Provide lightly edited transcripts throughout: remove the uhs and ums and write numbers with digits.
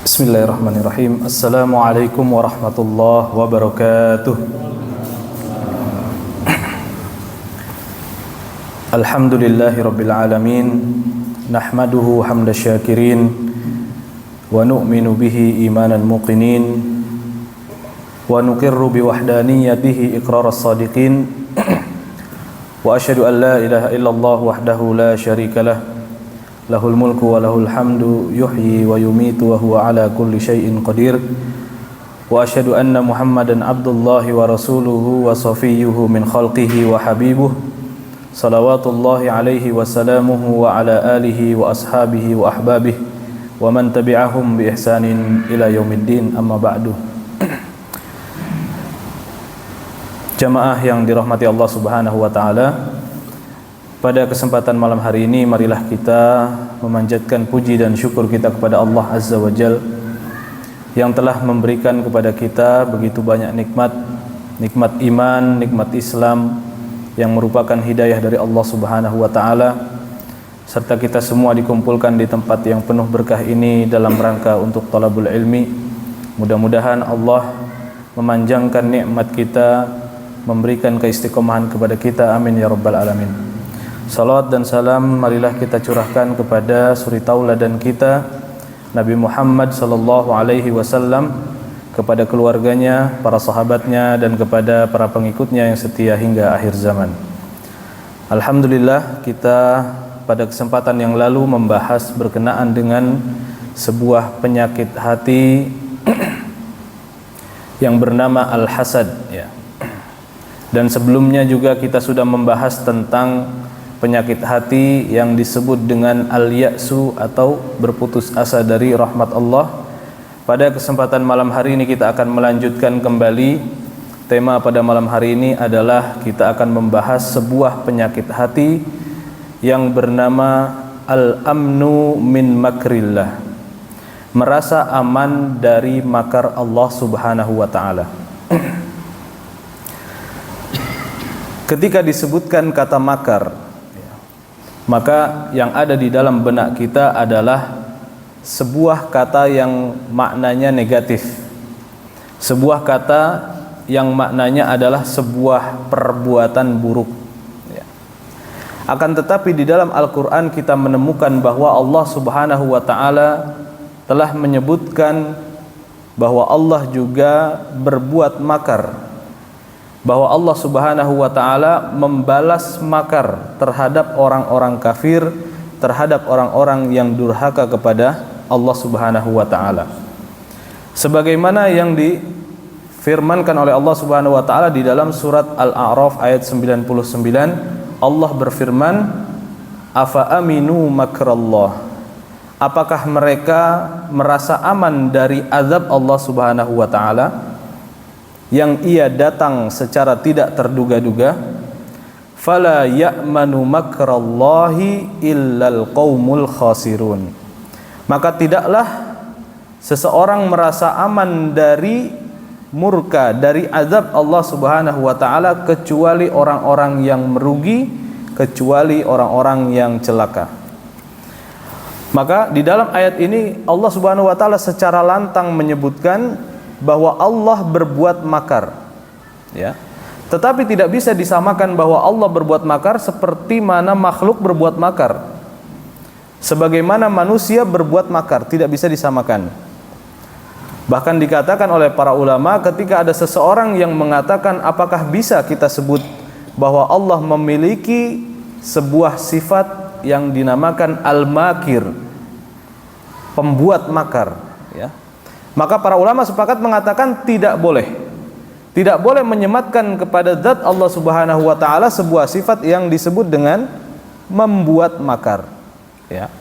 Bismillahirrahmanirrahim. Assalamualaikum warahmatullahi wabarakatuh. Alhamdulillahi rabbil alamin. Nahmaduhu hamda syakirin wa nu'minu bihi imanan muqinin wa nuqirru biwahdaniyatihi iqraras sadiqin wa asyhadu an la ilaha illallah wahdahu la syarikalah lahul mulku wa lahul hamdu yuhyi wa yumitu wa huwa ala kulli syai'in qadir wa asyhadu anna Muhammadan abdullahi wa rasuluhu wa safiyyuhu min khalqihi wa habibuh salawatullahi alaihi wa salamuhu wa ala alihi wa ashabihi wa ahbabihi wa man tabi'ahum bi ihsanin ila yaumiddin, amma ba'du. Jamaah yang dirahmati Allah Subhanahu wa taala, pada kesempatan malam hari ini marilah kita memanjatkan puji dan syukur kita kepada Allah Azza wa Jal yang telah memberikan kepada kita begitu banyak nikmat, nikmat iman, nikmat Islam yang merupakan hidayah dari Allah Subhanahu wa taala, serta kita semua dikumpulkan di tempat yang penuh berkah ini dalam rangka untuk talabul ilmi. Mudah-mudahan Allah memanjangkan nikmat kita, memberikan keistiqomahan kepada kita, amin ya rabbal alamin. Salawat dan salam marilah kita curahkan kepada suri tauladan kita Nabi Muhammad sallallahu alaihi wasallam, kepada keluarganya, para sahabatnya, dan kepada para pengikutnya yang setia hingga akhir zaman. Alhamdulillah, kita pada kesempatan yang lalu membahas berkenaan dengan sebuah penyakit hati yang bernama al-hasad, ya. Dan sebelumnya juga kita sudah membahas tentang penyakit hati yang disebut dengan al-ya'su atau berputus asa dari rahmat Allah. Pada kesempatan malam hari ini kita akan melanjutkan kembali. Tema pada malam hari ini adalah kita akan membahas sebuah penyakit hati yang bernama al-amnu min makrillah, merasa aman dari makar Allah Subhanahu wa ta'ala. Ketika disebutkan kata makar, maka yang ada di dalam benak kita adalah sebuah kata yang maknanya negatif, sebuah kata yang maknanya adalah sebuah perbuatan buruk, ya. Akan tetapi di dalam Al-Quran kita menemukan bahwa Allah Subhanahu wa ta'ala telah menyebutkan bahwa Allah juga berbuat makar, bahwa Allah Subhanahu wa ta'ala membalas makar terhadap orang-orang kafir, terhadap orang-orang yang durhaka kepada Allah Subhanahu wa ta'ala. Sebagaimana yang difirmankan oleh Allah Subhanahu wa ta'ala di dalam surat Al-A'raf ayat 99, Allah berfirman, afa aminu makrallah, apakah mereka merasa aman dari azab Allah Subhanahu wa ta'ala yang ia datang secara tidak terduga-duga? Fala ya'manu makrallahi illal qaumul khasirun, maka tidaklah seseorang merasa aman dari murka, dari azab Allah Subhanahu wa ta'ala kecuali orang-orang yang merugi, kecuali orang-orang yang celaka. Maka di dalam ayat ini Allah Subhanahu wa ta'ala secara lantang menyebutkan bahwa Allah berbuat makar, ya. Tetapi tidak bisa disamakan bahwa Allah berbuat makar seperti mana makhluk berbuat makar, sebagaimana manusia berbuat makar, tidak bisa disamakan. Bahkan dikatakan oleh para ulama, ketika ada seseorang yang mengatakan apakah bisa kita sebut bahwa Allah memiliki sebuah sifat yang dinamakan al-makir, pembuat makar, ya, maka para ulama sepakat mengatakan tidak boleh menyematkan kepada zat Allah Subhanahu wa ta'ala sebuah sifat yang disebut dengan membuat makar, ya.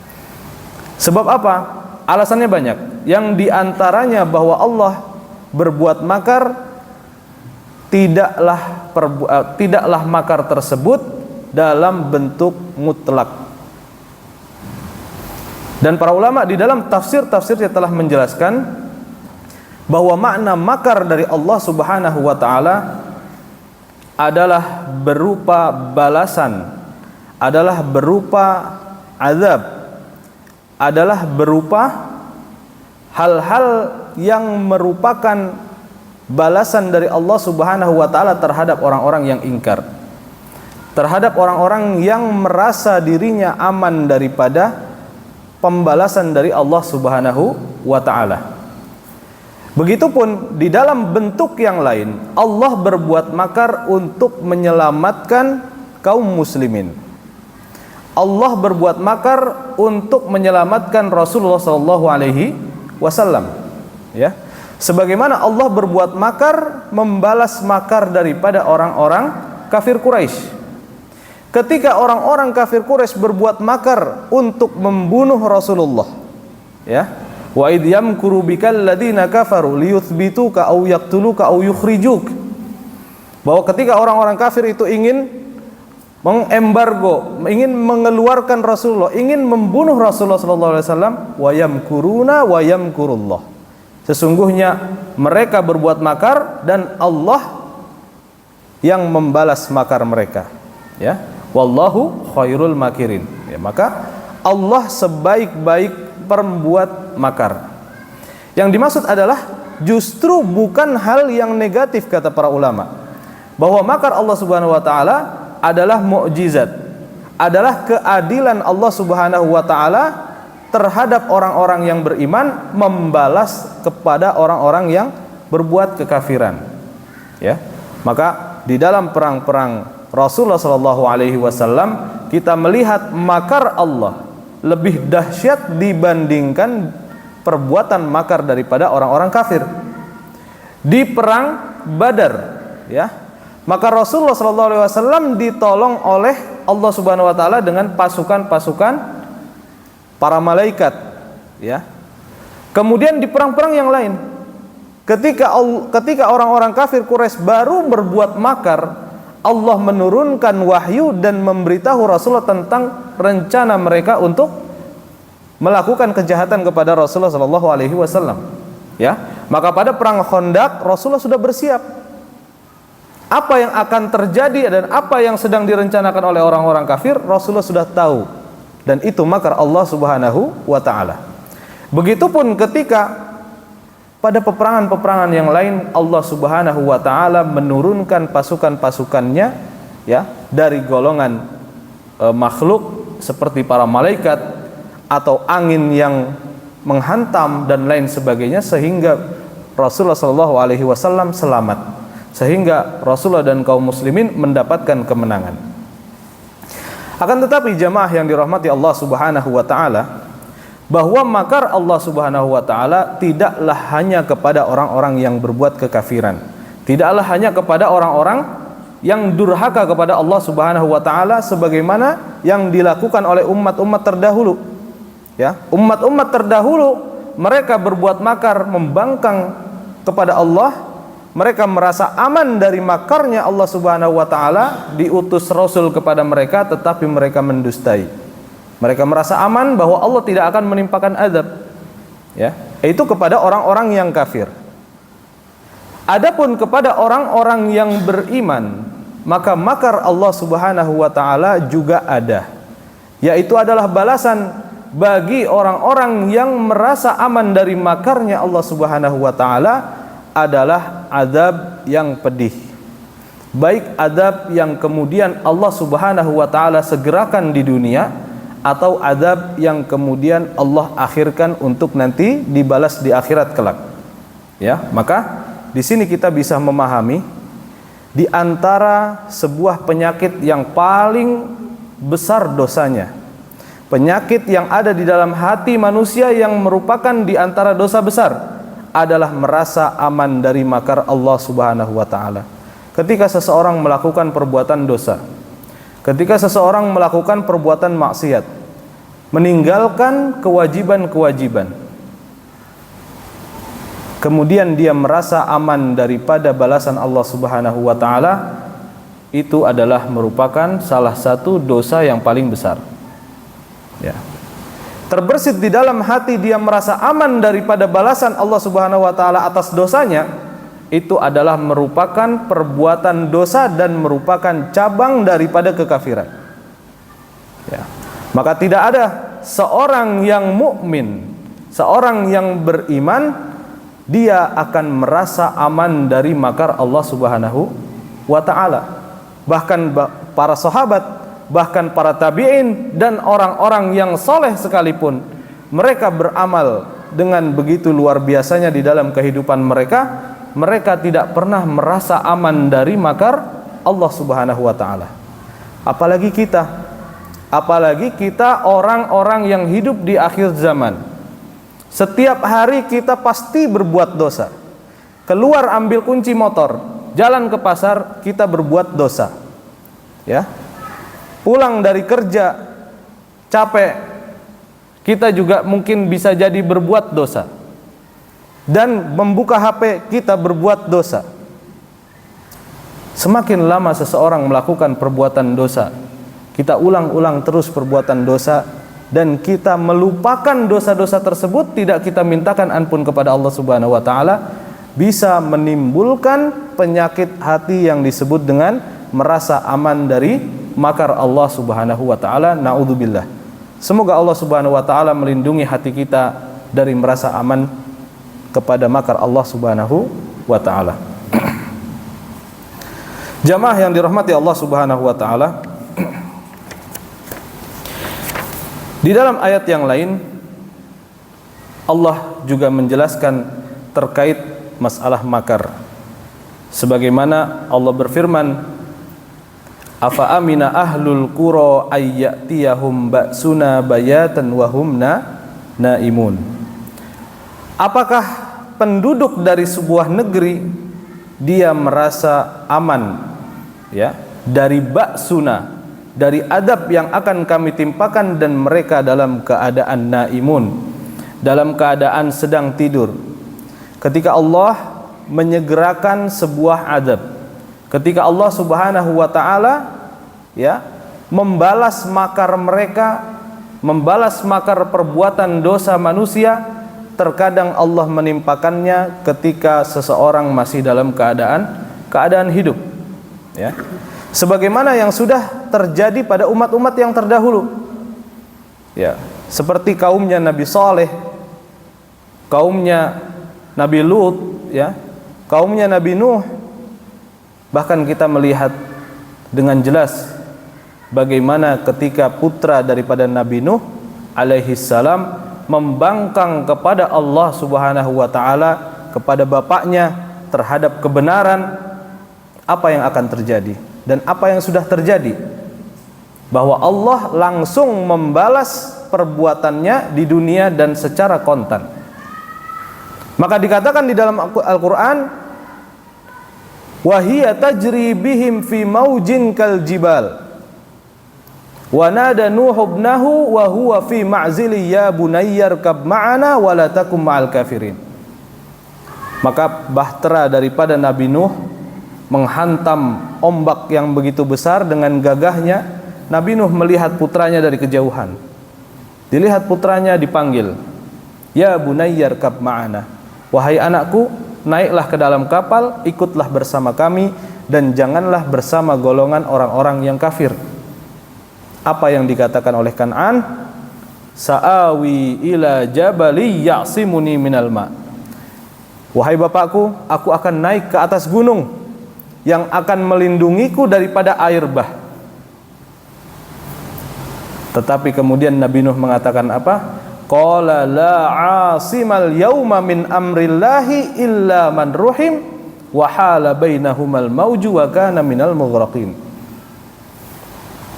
Sebab apa? Alasannya banyak. Yang diantaranya bahwa Allah berbuat makar, tidaklah makar tersebut dalam bentuk mutlak. Dan para ulama di dalam tafsirnya telah menjelaskan bahwa makna makar dari Allah Subhanahu wa ta'ala adalah berupa balasan, adalah berupa azab, adalah berupa hal-hal yang merupakan balasan dari Allah Subhanahu wa taala terhadap orang-orang yang ingkar, terhadap orang-orang yang merasa dirinya aman daripada pembalasan dari Allah Subhanahu wa taala. Begitupun di dalam bentuk yang lain, Allah berbuat makar untuk menyelamatkan kaum muslimin. Allah berbuat makar untuk menyelamatkan Rasulullah sallallahu alaihi wasallam, ya. Sebagaimana Allah berbuat makar membalas makar daripada orang-orang kafir Quraisy. Ketika orang-orang kafir Quraisy berbuat makar untuk membunuh Rasulullah, ya. Wa idh yamkuru bikal ladzina kafaru liyuthbituka aw yaqtuluka aw yukhrijuk. Bahwa ketika orang-orang kafir itu ingin mengembargo, ingin mengeluarkan Rasulullah, ingin membunuh Rasulullah sallallahu alaihi wasallam, wa yamkuruna wa yamkurullah. Sesungguhnya mereka berbuat makar dan Allah yang membalas makar mereka, ya. Wallahu khairul makirin. Ya, maka Allah sebaik-baik pembuat makar. Yang dimaksud adalah justru bukan hal yang negatif, kata para ulama, bahwa makar Allah Subhanahu wa taala adalah mukjizat, adalah keadilan Allah Subhanahu wa taala terhadap orang-orang yang beriman, membalas kepada orang-orang yang berbuat kekafiran, ya. Maka di dalam perang-perang Rasulullah sallallahu alaihi wasallam kita melihat makar Allah lebih dahsyat dibandingkan perbuatan makar daripada orang-orang kafir. Di perang Badar, ya, maka Rasulullah sallallahu alaihi wasallam ditolong oleh Allah Subhanahu wa taala dengan pasukan-pasukan para malaikat, ya. Kemudian di perang-perang yang lain, ketika orang-orang kafir Quraisy baru berbuat makar, Allah menurunkan wahyu dan memberitahu Rasulullah tentang rencana mereka untuk melakukan kejahatan kepada Rasulullah sallallahu alaihi wasallam, ya. Maka pada perang Khandaq Rasulullah sudah bersiap apa yang akan terjadi dan apa yang sedang direncanakan oleh orang-orang kafir. Rasulullah sudah tahu, dan itu makar Allah Subhanahu wa taala. Begitupun ketika pada peperangan-peperangan yang lain Allah Subhanahu wa taala menurunkan pasukan-pasukannya, ya, dari golongan makhluk seperti para malaikat atau angin yang menghantam dan lain sebagainya, sehingga Rasulullah sallallahu alaihi wasallam selamat, sehingga Rasulullah dan kaum muslimin mendapatkan kemenangan. Akan tetapi jamaah yang dirahmati Allah Subhanahu wa taala, bahwa makar Allah Subhanahu wa taala tidaklah hanya kepada orang-orang yang berbuat kekafiran, tidaklah hanya kepada orang-orang yang durhaka kepada Allah Subhanahu wa taala sebagaimana yang dilakukan oleh umat-umat terdahulu, ya. Umat-umat terdahulu mereka berbuat makar, membangkang kepada Allah, mereka merasa aman dari makarnya Allah Subhanahu wa taala, diutus rasul kepada mereka tetapi mereka mendustai. Mereka merasa aman bahwa Allah tidak akan menimpakan azab, ya. Itu kepada orang-orang yang kafir. Adapun kepada orang-orang yang beriman, maka makar Allah Subhanahu wa taala juga ada, yaitu adalah balasan bagi orang-orang yang merasa aman dari makarnya Allah Subhanahu wa taala adalah azab yang pedih. Baik azab yang kemudian Allah Subhanahu wa taala segerakan di dunia, atau azab yang kemudian Allah akhirkan untuk nanti dibalas di akhirat kelak, ya. Maka di sini kita bisa memahami di antara sebuah penyakit yang paling besar dosanya, penyakit yang ada di dalam hati manusia yang merupakan di antara dosa besar, adalah merasa aman dari makar Allah Subhanahu wa taala. Ketika seseorang melakukan perbuatan dosa, ketika seseorang melakukan perbuatan maksiat, meninggalkan kewajiban-kewajiban, kemudian dia merasa aman daripada balasan Allah Subhanahu wa taala, itu adalah merupakan salah satu dosa yang paling besar, ya. Terbersit di dalam hati dia merasa aman daripada balasan Allah Subhanahu wa taala atas dosanya, itu adalah merupakan perbuatan dosa dan merupakan cabang daripada kekafiran, ya. Maka tidak ada seorang yang mukmin seorang yang beriman, dia akan merasa aman dari makar Allah Subhanahu wa ta'ala. Bahkan para sahabat, bahkan para tabi'in dan orang-orang yang soleh sekalipun, mereka beramal dengan begitu luar biasanya di dalam kehidupan mereka. Mereka tidak pernah merasa aman dari makar Allah Subhanahu wa ta'ala. Apalagi kita orang-orang yang hidup di akhir zaman. Setiap hari kita pasti berbuat dosa. Keluar ambil kunci motor, jalan ke pasar, kita berbuat dosa. Ya. Pulang dari kerja capek, kita juga mungkin bisa jadi berbuat dosa. Dan membuka HP, kita berbuat dosa. Semakin lama seseorang melakukan perbuatan dosa, kita ulang-ulang terus perbuatan dosa, dan kita melupakan dosa-dosa tersebut, tidak kita mintakan ampun kepada Allah Subhanahu wa ta'ala, bisa menimbulkan penyakit hati yang disebut dengan merasa aman dari makar Allah Subhanahu wa ta'ala. Na'udzubillah. Semoga Allah Subhanahu wa ta'ala melindungi hati kita dari merasa aman kepada makar Allah Subhanahu wa ta'ala. Jamaah yang dirahmati Allah Subhanahu wa ta'ala, di dalam ayat yang lain Allah juga menjelaskan terkait masalah makar. Sebagaimana Allah berfirman, afa amina ahlul qura ayyatiyahum ba'suna bayatan wa hum naimun. Apakah penduduk dari sebuah negeri dia merasa aman, ya, dari ba'suna, dari adab yang akan kami timpakan, dan mereka dalam keadaan naimun, dalam keadaan sedang tidur. Ketika Allah menyegerakan sebuah adab, ketika Allah Subhanahu wa ta'ala, ya, membalas makar mereka, membalas makar perbuatan dosa manusia, terkadang Allah menimpakannya ketika seseorang masih dalam keadaan hidup, ya. Sebagaimana yang sudah terjadi pada umat-umat yang terdahulu, ya, seperti kaumnya Nabi Saleh, kaumnya Nabi Lut, ya, kaumnya Nabi Nuh. Bahkan kita melihat dengan jelas bagaimana ketika putra daripada Nabi Nuh alaihi salam membangkang kepada Allah Subhanahu wa ta'ala, kepada bapaknya terhadap kebenaran, apa yang akan terjadi dan apa yang sudah terjadi, bahwa Allah langsung membalas perbuatannya di dunia dan secara kontan. Maka dikatakan di dalam Al-Quran, wa hiya tajri bihim fi maujin kal jibal wa nada nuh ibnahu wa huwa fi ma'zili ya bunayya rkab ma'ana wa la takum ma'al kafirin. Maka bahtera daripada Nabi Nuh menghantam ombak yang begitu besar dengan gagahnya. Nabi Nuh melihat putranya dari kejauhan. Dilihat putranya dipanggil, ya bunayya rkab ma'ana, wahai anakku, naiklah ke dalam kapal, ikutlah bersama kami, dan janganlah bersama golongan orang-orang yang kafir. Apa yang dikatakan oleh Kan'an? Sa'awi ila jabali ya'simuni minal ma'. Wahai bapakku, aku akan naik ke atas gunung yang akan melindungiku daripada air bah. Tetapi kemudian Nabi Nuh mengatakan apa? Qala la 'asimal yauma min amrillahi illa man ruhim wa hala bainahumal mauju wa kana minal mughraqin.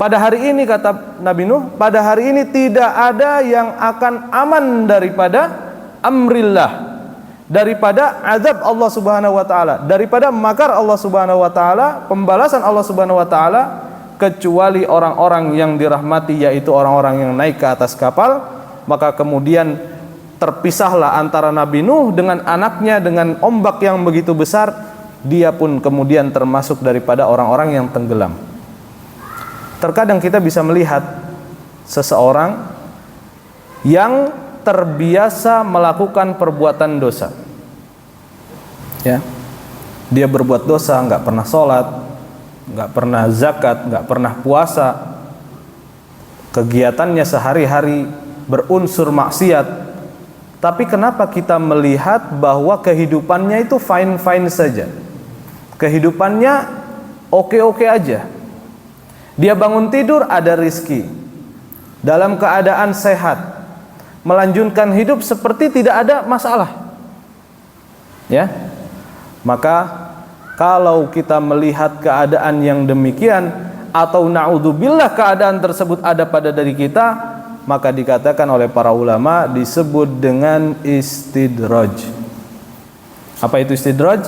Pada hari ini, kata Nabi Nuh, pada hari ini tidak ada yang akan aman daripada amrillah, daripada azab Allah Subhanahu wa ta'ala, daripada makar Allah Subhanahu wa ta'ala, pembalasan Allah Subhanahu wa ta'ala, kecuali orang-orang yang dirahmati, yaitu orang-orang yang naik ke atas kapal. Maka kemudian terpisahlah antara Nabi Nuh dengan anaknya dengan ombak yang begitu besar. Dia pun kemudian termasuk daripada orang-orang yang tenggelam. Terkadang kita bisa melihat seseorang yang terbiasa melakukan perbuatan dosa, ya, dia berbuat dosa, nggak pernah sholat, nggak pernah zakat, nggak pernah puasa, kegiatannya sehari-hari berunsur maksiat, Tapi kenapa kita melihat bahwa kehidupannya itu fine-fine saja? Kehidupannya oke-oke aja. Dia bangun tidur ada rizki, dalam keadaan sehat, melanjutkan hidup seperti tidak ada masalah. Ya, maka kalau kita melihat keadaan yang demikian, atau na'udzubillah keadaan tersebut ada pada diri kita, maka dikatakan oleh para ulama disebut dengan istidraj. Apa itu istidraj?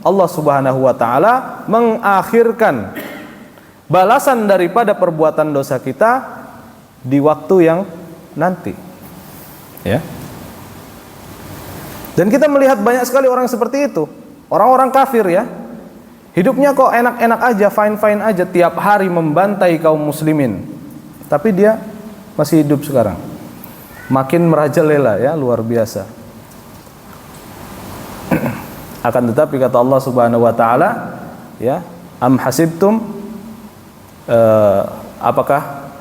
Allah Subhanahu wa ta'ala mengakhirkan balasan daripada perbuatan dosa kita di waktu yang nanti. Ya. Dan kita melihat banyak sekali orang seperti itu. Orang-orang kafir ya. Hidupnya kok enak-enak aja, fine-fine aja, tiap hari membantai kaum muslimin. Tapi dia masih hidup sekarang. Makin merajalela ya, luar biasa. Akan tetapi kata Allah Subhanahu wa taala, ya, am hasibtum, apakah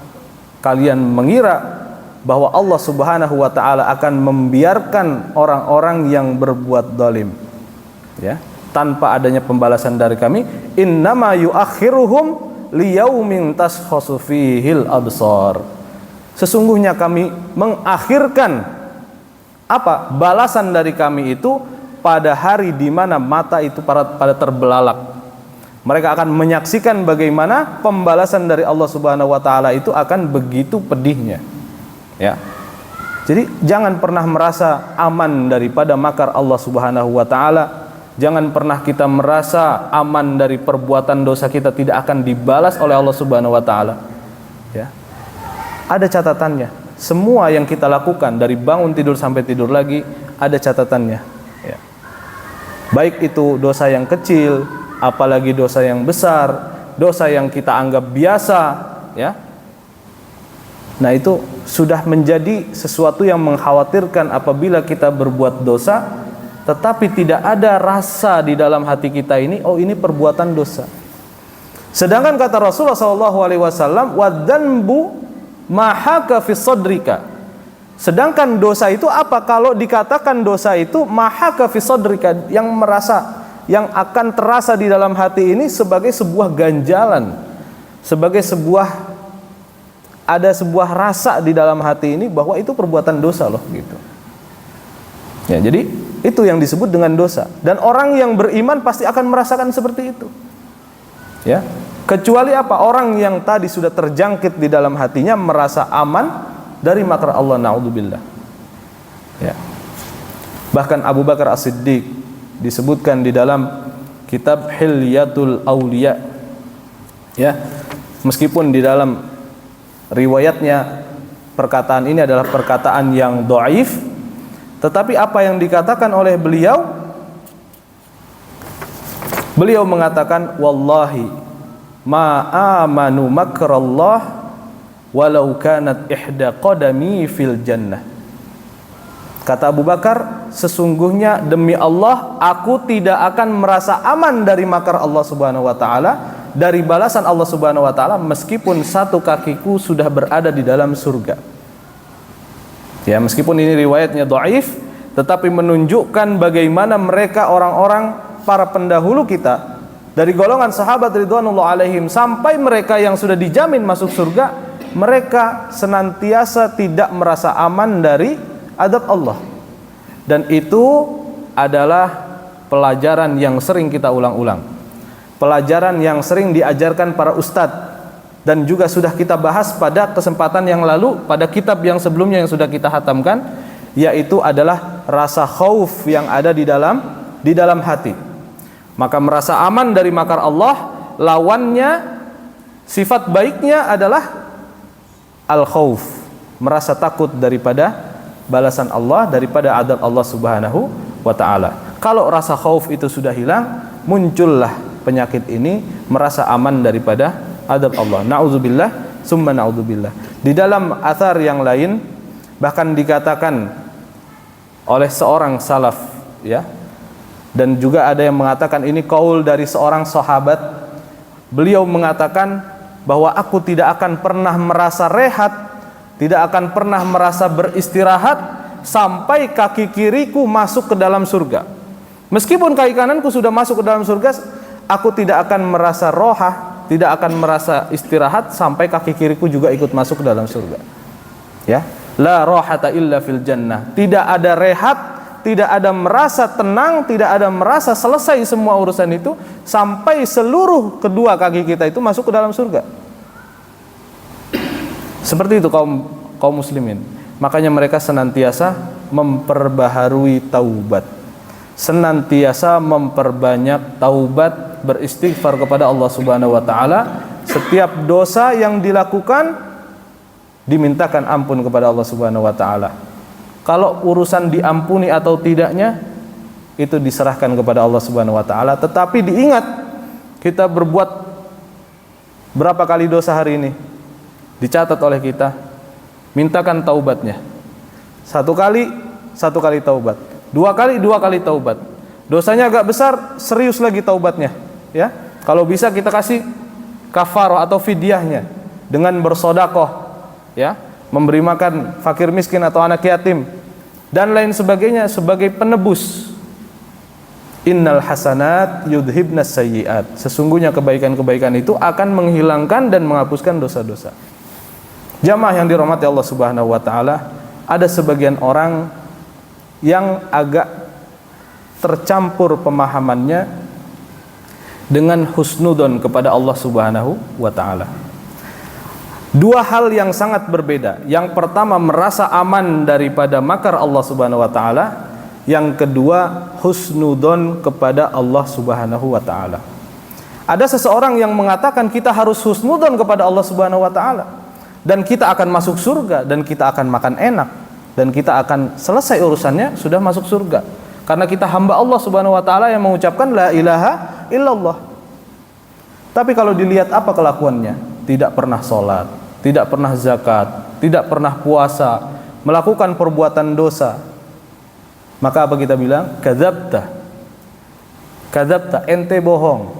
kalian mengira bahwa Allah Subhanahu wa taala akan membiarkan orang-orang yang berbuat zalim, ya, tanpa adanya pembalasan dari kami? Innama yuakhiruhum liyaumin tashkhasu fihil absar. Sesungguhnya kami mengakhirkan apa? Balasan dari kami itu pada hari di mana mata itu pada terbelalak. Mereka akan menyaksikan bagaimana pembalasan dari Allah Subhanahu wa taala itu akan begitu pedihnya. Ya. Jadi jangan pernah merasa aman daripada makar Allah Subhanahu wa taala. Jangan pernah kita merasa aman dari perbuatan dosa kita tidak akan dibalas oleh Allah Subhanahu wa taala. Ya. Ada catatannya. Semua yang kita lakukan dari bangun tidur sampai tidur lagi ada catatannya. Ya. Baik itu dosa yang kecil, apalagi dosa yang besar, dosa yang kita anggap biasa, ya. Nah, itu sudah menjadi sesuatu yang mengkhawatirkan apabila kita berbuat dosa tetapi tidak ada rasa di dalam hati kita ini, oh ini perbuatan dosa. Sedangkan kata Rasulullah SAW, wadzanbu mahaka fi sadrika. Sedangkan dosa itu apa? Kalau dikatakan dosa itu mahaka fi sadrika, yang merasa, yang akan terasa di dalam hati ini sebagai sebuah ganjalan, sebagai ada sebuah rasa di dalam hati ini bahwa itu perbuatan dosa loh, gitu. Ya, jadi itu yang disebut dengan dosa. Dan orang yang beriman pasti akan merasakan seperti itu. Ya, kecuali apa? Orang yang tadi sudah terjangkit di dalam hatinya merasa aman dari makar Allah, na'udzubillah. Ya. Bahkan Abu Bakar As-Siddiq disebutkan di dalam kitab Hilyatul Auliya. Ya. Meskipun di dalam riwayatnya perkataan ini adalah perkataan yang dhaif, tetapi apa yang dikatakan oleh beliau, beliau mengatakan, wallahi ma amanu makrallah walau kanat ihda qadami fil jannah. Kata Abu Bakar, sesungguhnya demi Allah aku tidak akan merasa aman dari makar Allah Subhanahu wa taala, dari balasan Allah Subhanahu wa taala, meskipun satu kakiku sudah berada di dalam surga. Ya, meskipun ini riwayatnya dhaif, tetapi menunjukkan bagaimana mereka orang-orang para pendahulu kita dari golongan sahabat ridwanullah alaihim sampai mereka yang sudah dijamin masuk surga, mereka senantiasa tidak merasa aman dari adab Allah. Dan itu adalah pelajaran yang sering kita ulang-ulang, pelajaran yang sering diajarkan para ustadz, dan juga sudah kita bahas pada kesempatan yang lalu pada kitab yang sebelumnya yang sudah kita hatamkan, yaitu adalah rasa khauf yang ada di dalam hati. Maka merasa aman dari makar Allah, lawannya, sifat baiknya adalah al-khauf, merasa takut daripada balasan Allah, daripada adab Allah Subhanahu wa ta'ala. Kalau rasa khauf itu sudah hilang, muncullah penyakit ini, merasa aman daripada adab Allah. Na'udzubillah, summa na'udzubillah. Di dalam athar yang lain bahkan dikatakan oleh seorang salaf, ya, dan juga ada yang mengatakan ini qaul dari seorang sahabat. Beliau mengatakan bahwa aku tidak akan pernah merasa rehat, tidak akan pernah merasa beristirahat sampai kaki kiriku masuk ke dalam surga. Meskipun kaki kananku sudah masuk ke dalam surga, aku tidak akan merasa rohah, tidak akan merasa istirahat sampai kaki kiriku juga ikut masuk ke dalam surga. Ya, la rohata illa fil jannah. Tidak ada rehat, tidak ada merasa tenang, tidak ada merasa selesai semua urusan itu sampai seluruh kedua kaki kita itu masuk ke dalam surga. Seperti itu kaum muslimin. Makanya mereka senantiasa memperbaharui taubat, senantiasa memperbanyak taubat, beristighfar kepada Allah Subhanahu wa taala. Setiap dosa yang dilakukan dimintakan ampun kepada Allah Subhanahu wa taala. Kalau urusan diampuni atau tidaknya itu diserahkan kepada Allah Subhanahu wa taala, tetapi diingat kita berbuat berapa kali dosa hari ini dicatat oleh kita, mintakan taubatnya. Satu kali taubat, dua kali taubat. Dosanya agak besar, serius lagi taubatnya, ya. Kalau bisa kita kasih kafarah atau fidyahnya dengan bersodakoh, ya, memberi makan fakir miskin atau anak yatim dan lain sebagainya sebagai penebus. Innal hasanat yudhibnas sayyiat. Sesungguhnya kebaikan-kebaikan itu akan menghilangkan dan menghapuskan dosa-dosa. Jamaah yang dirahmati Allah Subhanahu wa taala, ada sebagian orang yang agak tercampur pemahamannya dengan husnudon kepada Allah Subhanahu wa taala. Dua hal yang sangat berbeda. Yang pertama, merasa aman daripada makar Allah Subhanahu wa taala. Yang kedua, husnudon kepada Allah Subhanahu wa taala. Ada seseorang yang mengatakan kita harus husnudon kepada Allah Subhanahu wa taala, dan kita akan masuk surga, dan kita akan makan enak, dan kita akan selesai urusannya sudah masuk surga. Karena kita hamba Allah Subhanahu wa taala yang mengucapkan la ilaha illallah. Tapi kalau dilihat apa kelakuannya? Tidak pernah sholat, tidak pernah zakat, tidak pernah puasa, melakukan perbuatan dosa. Maka apa kita bilang? Kadzabta. Kadzabta, ente bohong.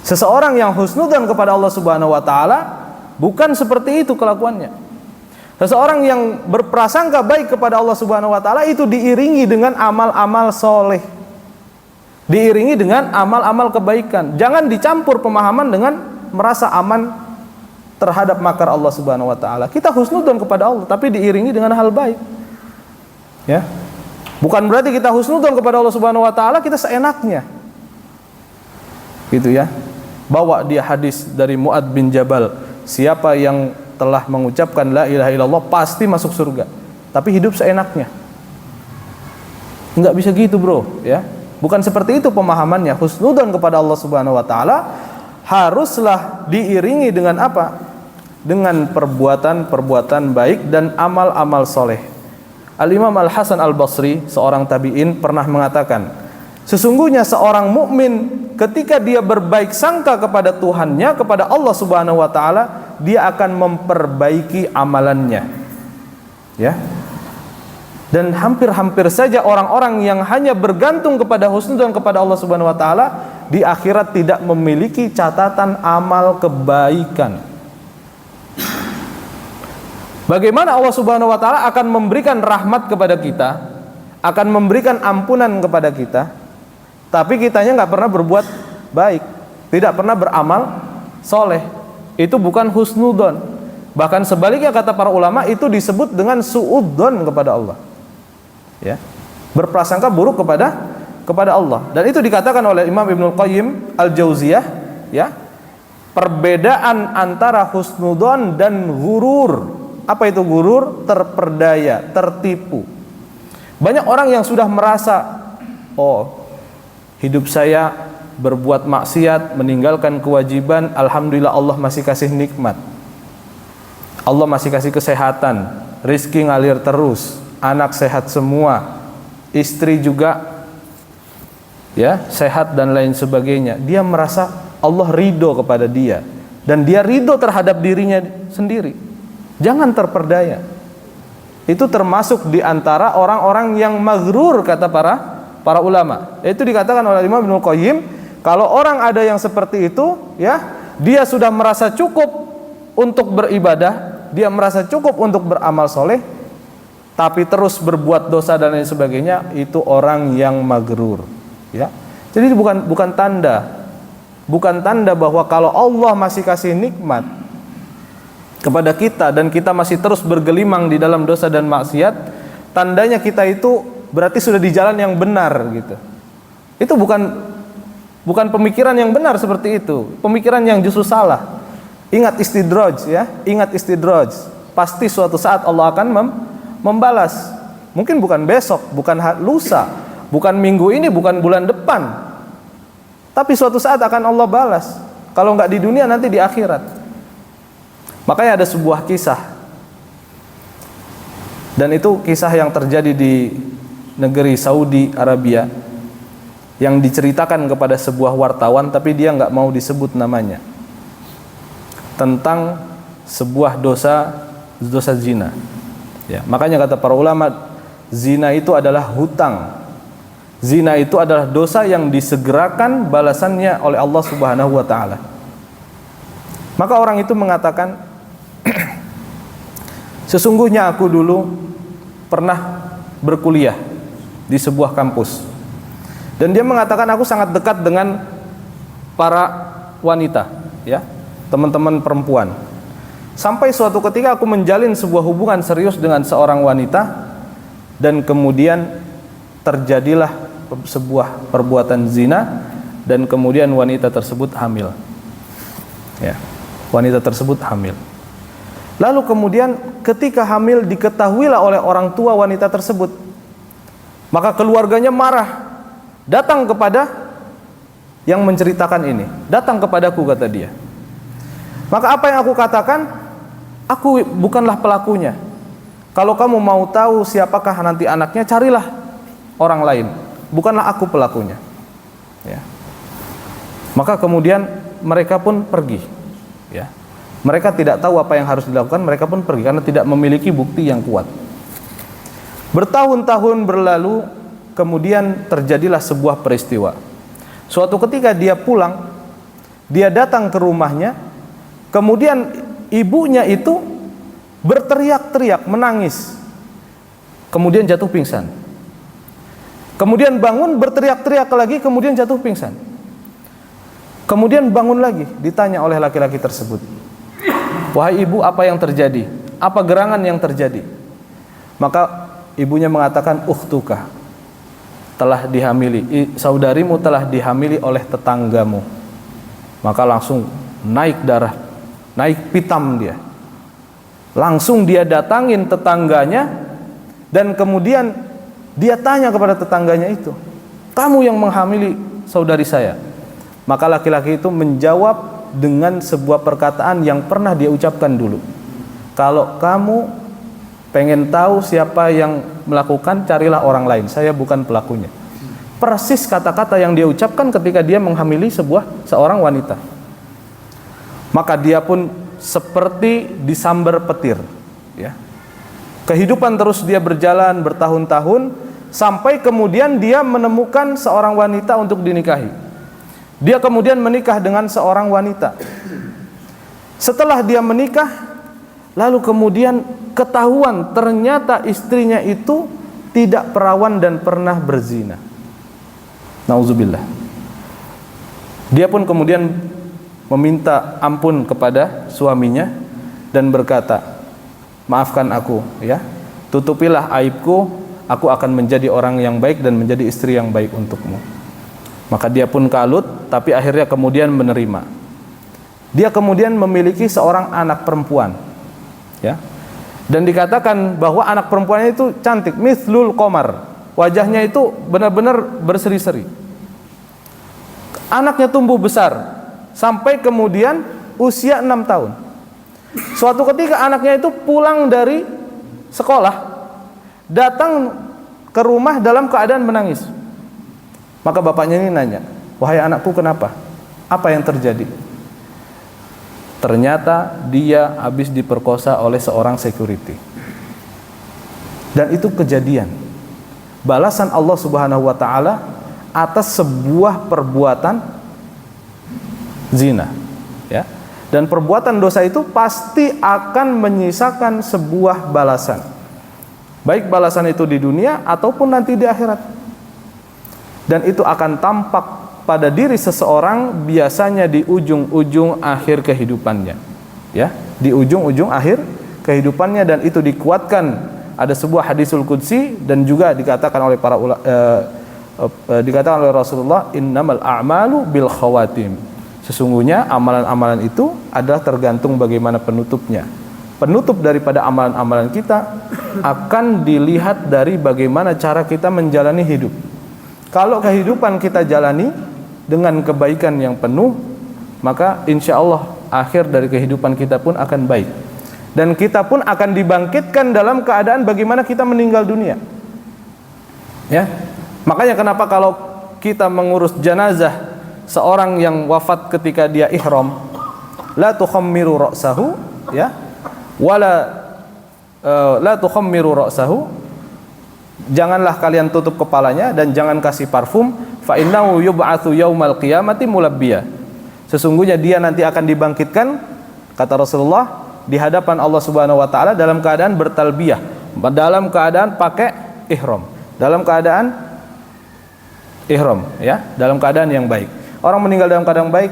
Seseorang yang husnudzan kepada Allah Subhanahu wa taala bukan seperti itu kelakuannya. Seseorang yang berprasangka baik kepada Allah Subhanahu wa taala itu diiringi dengan amal-amal soleh, diiringi dengan amal-amal kebaikan. Jangan dicampur pemahaman dengan merasa aman terhadap makar Allah Subhanahu wa taala. Kita husnudzon kepada Allah tapi diiringi dengan hal baik. Ya. Bukan berarti kita husnudzon kepada Allah Subhanahu wa taala kita seenaknya. Gitu ya. Bawa dia hadis dari Mu'adz bin Jabal, siapa yang telah mengucapkan la ilaha illallah pasti masuk surga, tapi hidup seenaknya. Enggak bisa gitu, bro, ya. Bukan seperti itu pemahamannya. Husnudzon kepada Allah Subhanahu wa taala haruslah diiringi dengan apa? Dengan perbuatan-perbuatan baik dan amal-amal soleh. Al-Imam Al-Hasan Al-Basri, seorang tabi'in, pernah mengatakan, sesungguhnya seorang mukmin ketika dia berbaik sangka kepada Tuhannya, kepada Allah Subhanahu wa taala, dia akan memperbaiki amalannya. Ya. Dan hampir-hampir saja orang-orang yang hanya bergantung kepada husnudzon kepada Allah Subhanahu wa taala di akhirat tidak memiliki catatan amal kebaikan. Bagaimana Allah Subhanahu wa taala akan memberikan rahmat kepada kita, akan memberikan ampunan kepada kita, tapi kitanya nggak pernah berbuat baik, tidak pernah beramal soleh. Itu bukan husnudzon. Bahkan sebaliknya kata para ulama itu disebut dengan suudzon kepada Allah. Ya, berprasangka buruk kepada Allah. Dan itu dikatakan oleh Imam Ibnul Qayyim Al-Jauziyah, ya, perbedaan antara husnudzon dan ghurur. Apa itu ghurur? Terperdaya, tertipu. Banyak orang yang sudah merasa, oh, hidup saya berbuat maksiat, meninggalkan kewajiban, alhamdulillah Allah masih kasih nikmat, Allah masih kasih kesehatan, rizki ngalir terus, anak sehat semua, istri juga ya sehat dan lain sebagainya. Dia merasa Allah ridho kepada dia dan dia ridho terhadap dirinya sendiri. Jangan terperdaya. Itu termasuk di antara orang-orang yang maghrur kata para ulama. Itu dikatakan oleh Imam Ibnul Qayyim, kalau orang ada yang seperti itu, ya, dia sudah merasa cukup untuk beribadah, dia merasa cukup untuk beramal soleh, tapi terus berbuat dosa dan lain sebagainya, itu orang yang magrur, ya. Jadi bukan tanda bahwa kalau Allah masih kasih nikmat kepada kita dan kita masih terus bergelimang di dalam dosa dan maksiat, tandanya kita itu berarti sudah di jalan yang benar gitu. Itu bukan pemikiran yang benar seperti itu. Pemikiran yang justru salah. Ingat istidraj, ya. Ingat istidraj. Pasti suatu saat Allah akan membalas. Mungkin bukan besok, bukan lusa, bukan minggu ini, bukan bulan depan. Tapi suatu saat akan Allah balas. Kalau nggak di dunia, nanti di akhirat. Makanya ada sebuah kisah. Dan itu kisah yang terjadi di negeri Saudi Arabia, yang diceritakan kepada sebuah wartawan, tapi dia nggak mau disebut namanya, tentang sebuah dosa zina. Ya, makanya kata para ulama, zina itu adalah hutang. Zina itu adalah dosa yang disegerakan balasannya oleh Allah Subhanahu wa taala. Maka orang itu mengatakan, sesungguhnya aku dulu pernah berkuliah di sebuah kampus. Dan dia mengatakan aku sangat dekat dengan para wanita, ya, teman-teman perempuan. Sampai suatu ketika aku menjalin sebuah hubungan serius dengan seorang wanita, dan kemudian terjadilah sebuah perbuatan zina, dan kemudian wanita tersebut hamil. Ya, wanita tersebut hamil. Lalu kemudian ketika hamil diketahuilah oleh orang tua wanita tersebut. Maka keluarganya marah, datang kepada yang menceritakan ini. Datang kepadaku, kata dia. Maka apa yang aku katakan, aku bukanlah pelakunya. Kalau kamu mau tahu siapakah nanti anaknya, carilah orang lain. Bukanlah aku pelakunya. Ya. Maka kemudian mereka pun pergi. Ya. Mereka tidak tahu apa yang harus dilakukan, mereka pun pergi karena tidak memiliki bukti yang kuat. Bertahun-tahun berlalu, kemudian terjadilah sebuah peristiwa. Suatu ketika dia pulang, dia datang ke rumahnya, kemudian ibunya itu berteriak-teriak, menangis. Kemudian jatuh pingsan. Kemudian bangun, berteriak-teriak lagi, kemudian jatuh pingsan. Kemudian bangun lagi, ditanya oleh laki-laki tersebut, "Wahai ibu, apa yang terjadi? Apa gerangan yang terjadi?" Maka ibunya mengatakan, "Ukhtuka telah dihamili, saudarimu telah dihamili oleh tetanggamu." Maka langsung naik darah, naik pitam dia. Langsung dia datangin tetangganya, dan kemudian dia tanya kepada tetangganya itu, "Kamu yang menghamili saudari saya?" Maka laki-laki itu menjawab dengan sebuah perkataan yang pernah dia ucapkan dulu. "Kalau kamu pengen tahu siapa yang melakukan, carilah orang lain, saya bukan pelakunya." Persis kata-kata yang dia ucapkan ketika dia menghamili seorang wanita. Maka dia pun seperti disambar petir, ya. Kehidupan terus dia berjalan bertahun-tahun, sampai kemudian dia menemukan seorang wanita untuk dinikahi. Dia kemudian menikah dengan seorang wanita. Setelah dia menikah, lalu kemudian ketahuan ternyata istrinya itu tidak perawan dan pernah berzina. Nauzubillah. Dia pun kemudian meminta ampun kepada suaminya dan berkata, "Maafkan aku, ya. Tutupilah aibku, aku akan menjadi orang yang baik dan menjadi istri yang baik untukmu." Maka dia pun kalut, tapi akhirnya kemudian menerima. Dia kemudian memiliki seorang anak perempuan, ya. Dan dikatakan bahwa anak perempuannya itu cantik, mithlul qamar. Wajahnya itu benar-benar berseri-seri. Anaknya tumbuh besar sampai kemudian usia 6 tahun. Suatu ketika anaknya itu pulang dari sekolah, datang ke rumah dalam keadaan menangis. Maka bapaknya ini nanya, "Wahai anakku, kenapa? Apa yang terjadi?" Ternyata dia habis diperkosa oleh seorang security. Dan itu kejadian balasan Allah Subhanahu wa taala atas sebuah perbuatan zina, ya. Dan perbuatan dosa itu pasti akan menyisakan sebuah balasan. baik balasan itu di dunia ataupun nanti di akhirat. Dan itu akan tampak pada diri seseorang biasanya di ujung-ujung akhir kehidupannya, ya, di ujung-ujung akhir kehidupannya. Dan itu dikuatkan, ada sebuah hadisul qudsi dan juga dikatakan oleh para dikatakan oleh Rasulullah, innamal a'malu bil khawatim. Sesungguhnya amalan-amalan itu adalah tergantung bagaimana penutupnya. Penutup daripada amalan-amalan kita akan dilihat dari bagaimana cara kita menjalani hidup. Kalau kehidupan kita jalani dengan kebaikan yang penuh, maka insya Allah akhir dari kehidupan kita pun akan baik. Dan kita pun akan dibangkitkan dalam keadaan bagaimana kita meninggal dunia. Ya, makanya kenapa kalau kita mengurus jenazah seorang yang wafat ketika dia ihram, la tukhammiru ra'sahu, ya, wala la tukhammiru ra'sahu, janganlah kalian tutup kepalanya dan jangan kasih parfum, fa innahu yub'atsu yaumal qiyamati mulabbiya. Sesungguhnya dia nanti akan dibangkitkan, kata Rasulullah, di hadapan Allah Subhanahu wa taala dalam keadaan bertalbiyah, dalam keadaan pakai ihram, dalam keadaan ihram, ya, dalam keadaan yang baik. Orang meninggal dalam keadaan baik,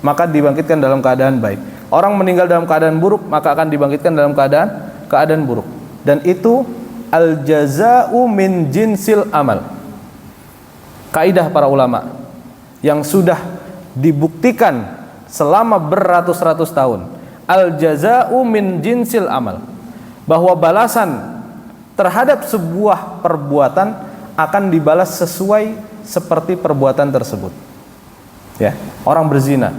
maka dibangkitkan dalam keadaan baik. Orang meninggal dalam keadaan buruk, maka akan dibangkitkan dalam keadaan buruk. Dan itu al jaza'u min jinsil amal. Kaidah para ulama yang sudah dibuktikan selama beratus-ratus tahun. Al jaza'u min jinsil amal. Bahwa balasan terhadap sebuah perbuatan akan dibalas sesuai seperti perbuatan tersebut. Ya, orang berzina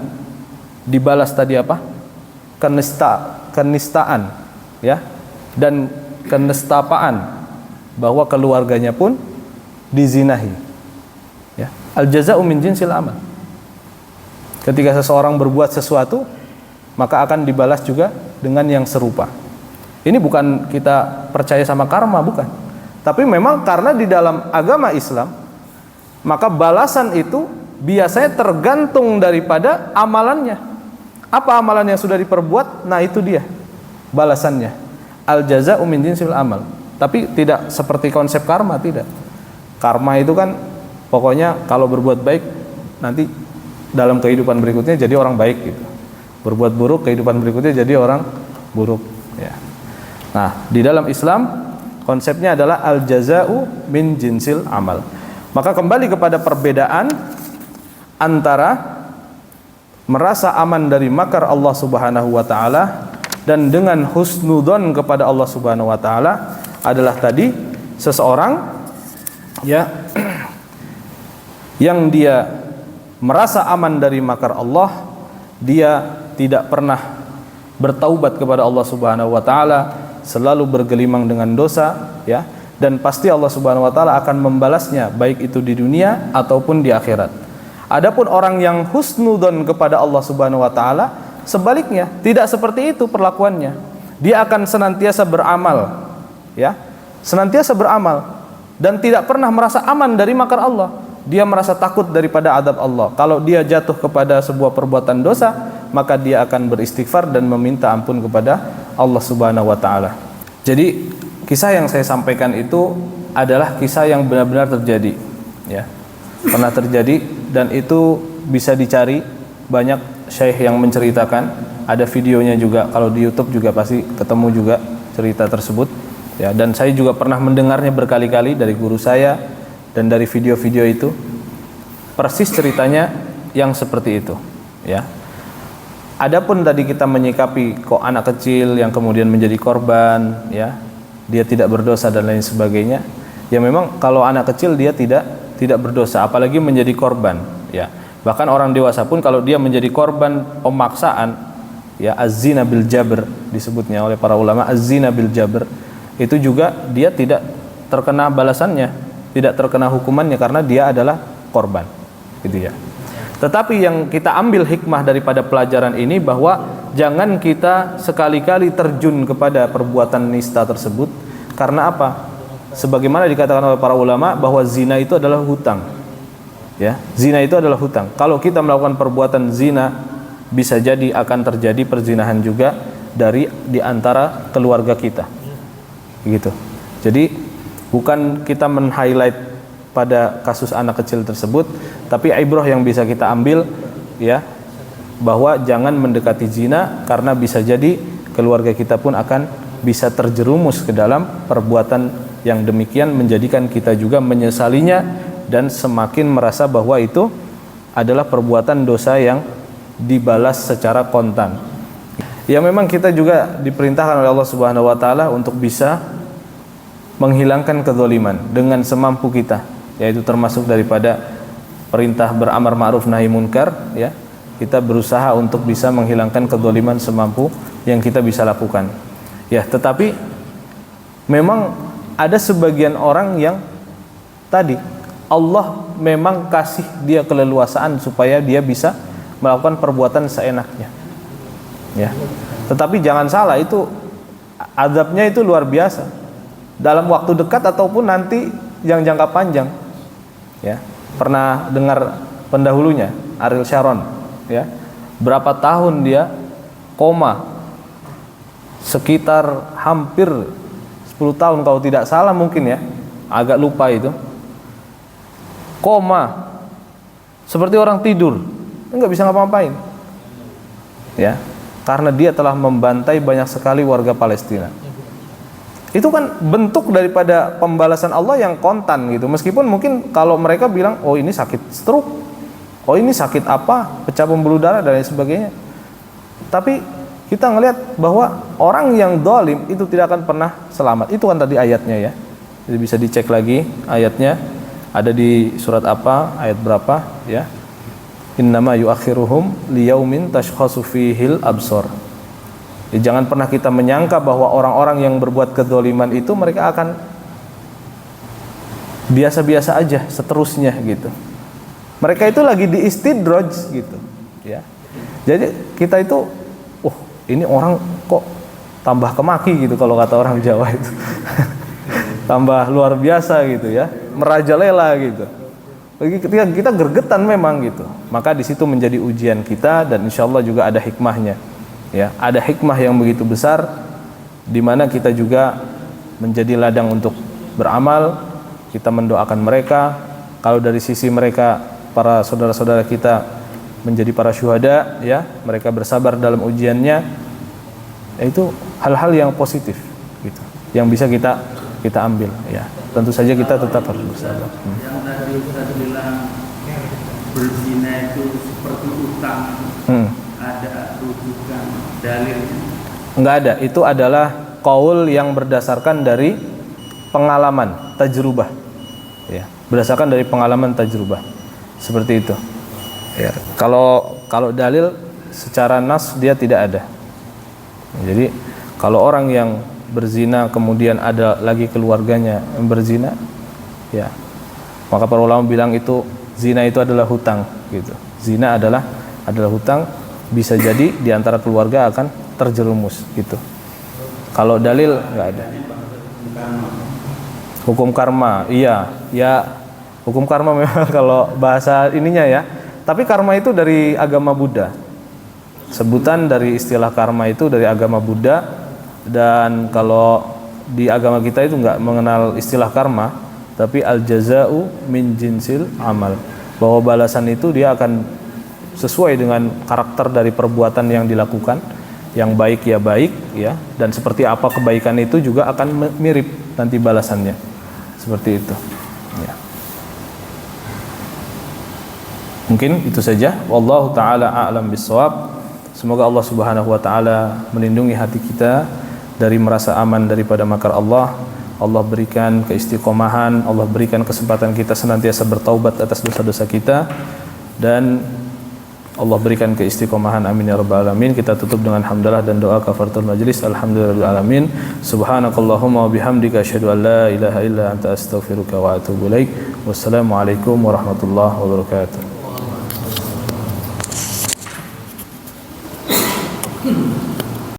dibalas tadi apa? Kenistaan, ya, dan kenistapaan, bahwa keluarganya pun dizinahi. Ya, al jaza'u min jinsil amal. Ketika seseorang berbuat sesuatu, maka akan dibalas juga dengan yang serupa. Ini bukan kita percaya sama karma, bukan. Tapi memang karena di dalam agama Islam, maka balasan itu biasanya tergantung daripada amalannya. Apa amalan yang sudah diperbuat, nah itu dia balasannya. Al jaza'u min jinsil amal. Tapi tidak seperti konsep karma, tidak. Karma itu kan pokoknya kalau berbuat baik nanti dalam kehidupan berikutnya jadi orang baik gitu. Berbuat buruk kehidupan berikutnya jadi orang buruk, ya. Nah, di dalam Islam konsepnya adalah al jaza'u min jinsil amal. Maka kembali kepada perbedaan antara merasa aman dari makar Allah Subhanahu wa taala dan dengan husnudzon kepada Allah Subhanahu wa taala adalah tadi seseorang, ya, yang dia merasa aman dari makar Allah, dia tidak pernah bertaubat kepada Allah Subhanahu wa taala, selalu bergelimang dengan dosa, ya, dan pasti Allah Subhanahu wa taala akan membalasnya baik itu di dunia ataupun di akhirat. Adapun orang yang husnudzon kepada Allah Subhanahu wa taala, sebaliknya tidak seperti itu perlakuannya. Dia akan senantiasa beramal, ya, senantiasa beramal dan tidak pernah merasa aman dari makar Allah. Dia merasa takut daripada adab Allah. Kalau dia jatuh kepada sebuah perbuatan dosa, maka dia akan beristighfar dan meminta ampun kepada Allah Subhanahu wa taala. Jadi kisah yang saya sampaikan itu adalah kisah yang benar-benar terjadi, ya. Pernah terjadi dan itu bisa dicari, banyak syekh yang menceritakan, ada videonya juga, kalau di YouTube juga pasti ketemu juga cerita tersebut, ya. Dan saya juga pernah mendengarnya berkali-kali dari guru saya dan dari video-video itu persis ceritanya yang seperti itu, ya. Adapun tadi kita menyikapi kok anak kecil yang kemudian menjadi korban, ya, dia tidak berdosa dan lain sebagainya. Ya memang kalau anak kecil dia tidak berdosa, apalagi menjadi korban, ya. Bahkan orang dewasa pun kalau dia menjadi korban pemaksaan, ya, az-zina bil jabr disebutnya oleh para ulama, az-zina bil jabr, itu juga dia tidak terkena balasannya, tidak terkena hukumannya karena dia adalah korban, gitu ya. Tetapi yang kita ambil hikmah daripada pelajaran ini bahwa jangan kita sekali-kali terjun kepada perbuatan nista tersebut. Karena apa? Sebagaimana dikatakan oleh para ulama bahwa zina itu adalah hutang, ya, zina itu adalah hutang. Kalau kita melakukan perbuatan zina, bisa jadi akan terjadi perzinahan juga di antara keluarga kita, gitu. Jadi bukan kita men-highlight pada kasus anak kecil tersebut, tapi ibrah yang bisa kita ambil ya, bahwa jangan mendekati zina karena bisa jadi keluarga kita pun akan bisa terjerumus ke dalam perbuatan yang demikian, menjadikan kita juga menyesalinya dan semakin merasa bahwa itu adalah perbuatan dosa yang dibalas secara kontan. Ya memang kita juga diperintahkan oleh Allah Subhanahu wa taala untuk bisa menghilangkan kezaliman dengan semampu kita, yaitu termasuk daripada perintah beramar ma'ruf nahi munkar ya. Kita berusaha untuk bisa menghilangkan kezaliman semampu yang kita bisa lakukan. Ya, tetapi memang ada sebagian orang yang tadi Allah memang kasih dia keleluasaan supaya dia bisa melakukan perbuatan seenaknya. Ya. Tetapi jangan salah, itu azabnya itu luar biasa. Dalam waktu dekat ataupun nanti yang jangka panjang. Ya. Pernah dengar pendahulunya Ariel Sharon, ya. Berapa tahun dia koma? Sekitar hampir 10 tahun kalau tidak salah mungkin ya. Agak lupa itu. Koma. Seperti orang tidur. Enggak bisa ngapa-ngapain. Ya. Karena dia telah membantai banyak sekali warga Palestina. Itu kan bentuk daripada pembalasan Allah yang kontan gitu. Meskipun mungkin kalau mereka bilang, oh ini sakit stroke, oh ini sakit apa, pecah pembuluh darah dan lain sebagainya. Tapi kita ngelihat bahwa orang yang zalim itu tidak akan pernah selamat. Itu kan tadi ayatnya ya. Jadi bisa dicek lagi ayatnya. Ada di surat apa, ayat berapa ya. Innama yuakhiruhum liyaumin tashkhasu fihil absar. Jangan pernah kita menyangka bahwa orang-orang yang berbuat kezaliman itu mereka akan biasa-biasa aja seterusnya gitu. Mereka itu lagi di istidraj gitu ya. Jadi kita itu ini orang kok tambah kemaki gitu kalau kata orang Jawa itu. Tambah luar biasa gitu ya, merajalela gitu. Ketika kita gergetan memang gitu, maka di situ menjadi ujian kita dan insya Allah juga ada hikmahnya. Ya, ada hikmah yang begitu besar di mana kita juga menjadi ladang untuk beramal. Kita mendoakan mereka. Kalau dari sisi mereka, para saudara-saudara kita menjadi para syuhada, ya, mereka bersabar dalam ujiannya. Itu hal-hal yang positif, gitu, yang bisa kita ambil. Ya, tentu saja kita tetap harus bersabar. Yang tadi Ustaz bilang berzina itu seperti utang. Ada rujukan dalilnya? Enggak ada, itu adalah qaul yang berdasarkan dari pengalaman, tajrubah. Ya, berdasarkan dari pengalaman tajrubah. Seperti itu. Ya, kalau dalil secara nas dia tidak ada. Jadi kalau orang yang berzina kemudian ada lagi keluarganya yang berzina, ya, maka para ulama bilang itu zina itu adalah hutang gitu. Zina adalah hutang, bisa jadi di antara keluarga akan terjerumus gitu. Kalau dalil nggak ada. Hukum karma, iya, ya hukum karma memang kalau bahasa ininya ya. Tapi karma itu dari agama Buddha. Sebutan dari istilah karma itu dari agama Buddha, dan kalau di agama kita itu nggak mengenal istilah karma, tapi al jaza'u min jinsil amal. Bahwa balasan itu dia akan sesuai dengan karakter dari perbuatan yang dilakukan. Yang baik ya baik ya, dan seperti apa kebaikan itu juga akan mirip nanti balasannya. Seperti itu ya. Mungkin itu saja. Wallahu taala a'lam bissawab. Semoga Allah Subhanahu wa taala melindungi hati kita dari merasa aman daripada makar Allah. Allah berikan keistiqomahan, Allah berikan kesempatan kita senantiasa bertaubat atas dosa-dosa kita, dan Allah berikan keistiqomahan, amin ya rabbal alamin. Kita tutup dengan hamdalah dan doa kafaratul majlis. Alhamdulillahirabbil alamin. Subhanakallahumma wa bihamdika asyhadu an la ilaha illa anta astaghfiruka wa atubu ilaik. Wassalamualaikum warahmatullahi wabarakatuh.